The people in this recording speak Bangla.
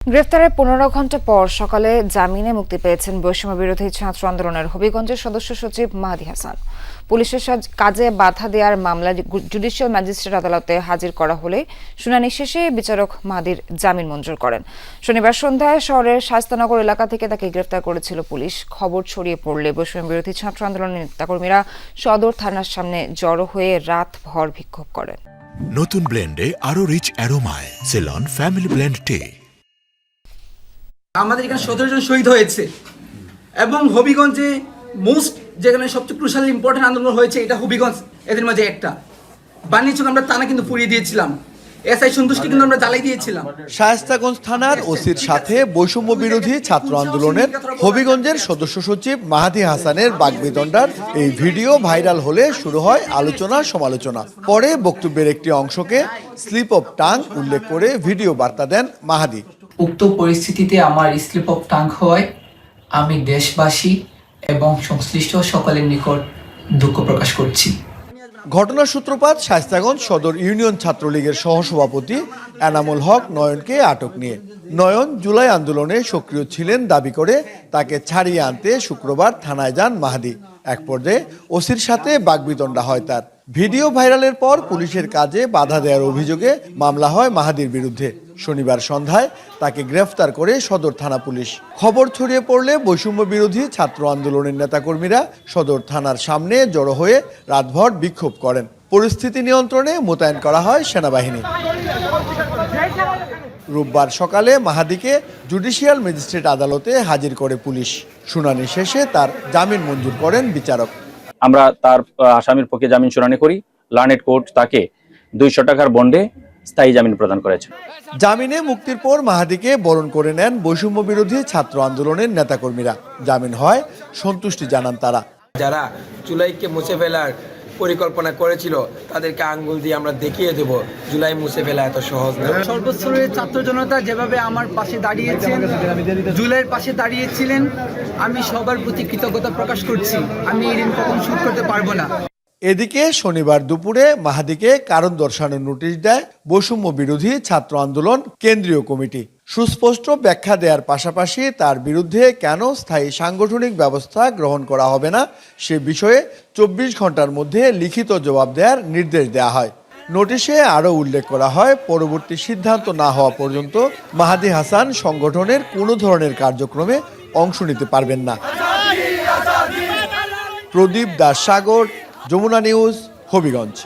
গ্রেফতারের ১৫ ঘণ্টা পর সকালে জামিনে মুক্তি পেয়েছেন বৈষম্য বিরোধী ছাত্র আন্দোলনের হবিগঞ্জের সদস্য সচিব মাহাদী হাসান। পুলিশের কাজে বাধা দেওয়ার মামলায় জুডিশিয়াল ম্যাজিস্ট্রেট আদালতে হাজির করা হলে শুনানি শেষে বিচারক মাহাদীর জামিন মঞ্জুর করেন। শনিবার সন্ধ্যায় শহরের শায়েস্তানগর এলাকা থেকে তাকে গ্রেফতার করেছিল পুলিশ। খবর ছড়িয়ে পড়লে বৈষম্য বিরোধী ছাত্র আন্দোলনের নেতাকর্মীরা সদর থানার সামনে জড়ো হয়ে রাতভর বিক্ষোভ করেন। নতুন ব্লেন্ডে আরো রিচ অ্যারোমায় সেলন ফ্যামিলি ব্লেন্ড টে। আমাদের এখানে ১৭ জন শহীদ হয়েছে এবং হবিগঞ্জে যেখানে সবচেয়ে ক্রুশাল ইম্পর্টেন্ট আন্দোলন হয়েছে এটা হবিগঞ্জ এদের মাঝে একটা। বাণিজ্যক আমরা টানা কিন্তু পুড়িয়ে দিয়েছিলাম, এসআই সন্তুষ্টি কিন্তু আমরা জ্বালাই দিয়েছিলাম। শায়েস্তাগঞ্জ থানার ওসির সাথে বৈষম্য বিরোধী ছাত্র আন্দোলনের হবিগঞ্জের সদস্য সচিব মাহাদী হাসানের বাগবিতণ্ডার এই ভিডিও ভাইরাল হলে শুরু হয় আলোচনা সমালোচনা। পরে বক্তব্যের একটি অংশকে স্লিপ অফ টাং উল্লেখ করে ভিডিও বার্তা দেন মাহাদী। উক্ত পরিস্থিতিতে আমার স্লিপ অফ টাং হওয়ায় আমি দেশবাসী এবং সংশ্লিষ্ট সকলের নিকট দুঃখ প্রকাশ করছি। ঘটনার সূত্রপাত শায়েস্তাগঞ্জ সদর ইউনিয়ন ছাত্রলীগের সহসভাপতি এনামুল হক নয়নকে আটক নিয়ে। নয়ন জুলাই আন্দোলনে সক্রিয় ছিলেন দাবি করে তাকে ছাড়িয়ে আনতে শুক্রবার থানায় যান মাহাদী। এক পর্যায়ে ওসির সাথে বাগবিতণ্ডা হয় তার। ভিডিও ভাইরালের পর পুলিশের কাজে বাধা দেওয়ার অভিযোগে মামলা হয় মাহাদীর বিরুদ্ধে। শনিবার সন্ধ্যায় তাকে গ্রেফতার করে সদর থানা পুলিশ। খবর ছড়িয়ে পড়লে বৈষম্য বিরোধী ছাত্র আন্দোলনের নেতাকর্মীরা সদর থানার সামনে জড়ো হয়ে রাতভর বিক্ষোভ করেন। পরিস্থিতি নিয়ন্ত্রণে মোতায়েন করা হয় সেনাবাহিনী। রোববার সকালে মাহাদীকে জুডিশিয়াল ম্যাজিস্ট্রেট আদালতে হাজির করে পুলিশ। শুনানি শেষে তার জামিন মঞ্জুর করেন বিচারক। আমরা তার আসামির পক্ষে জামিন শুনানি করি। লার্নেড কোর্ট তাকে 200 টাকার বন্ডে স্থায়ী জামিন প্রদান করেছে। জামিনে মুক্তির পর মাহাদীকে বরণ করে নেন বৈষম্য বিরোধী ছাত্র আন্দোলনের নেতাকর্মীরা। জামিন হয় সন্তুষ্টি জানান তারা। যারা জুলাইকে মুছে ফেলার পরিকল্পনা করেছিল তাদেরকে আঙ্গুল দিয়ে আমরা দেখিয়ে দেব জুলাই মুছে ফেলা এত সহজ না। সর্বস্তরের ছাত্র জনতা যেভাবে আমার পাশে দাঁড়িয়েছেন, জুলাইয়ের পাশে দাঁড়িয়েছিলেন, আমি সবার প্রতি কৃতজ্ঞতা প্রকাশ করছি। আমি এই ঋণ কখন শোধ করতে পারবো না। এদিকে শনিবার দুপুরে মাহাদীকে কারণ দর্শানোর নোটিশ দেয় বৈষম্য বিরোধী ছাত্র আন্দোলন কেন্দ্রীয় কমিটি। সুস্পষ্ট ব্যাখ্যা দেওয়ার পাশাপাশি তার বিরুদ্ধে কেন স্থায়ী সাংগঠনিক ব্যবস্থা গ্রহণ করা হবে না সে বিষয়ে 24 ঘন্টার মধ্যে লিখিত জবাব দেওয়ার নির্দেশ দেওয়া হয়। নোটিশে আরও উল্লেখ করা হয়, পরবর্তী সিদ্ধান্ত না হওয়া পর্যন্ত মাহাদী হাসান সংগঠনের কোনো ধরনের কার্যক্রমে অংশ নিতে পারবেন না। প্রদীপ দাস সাগর, যমুনা নিউজ, হবিগঞ্জ।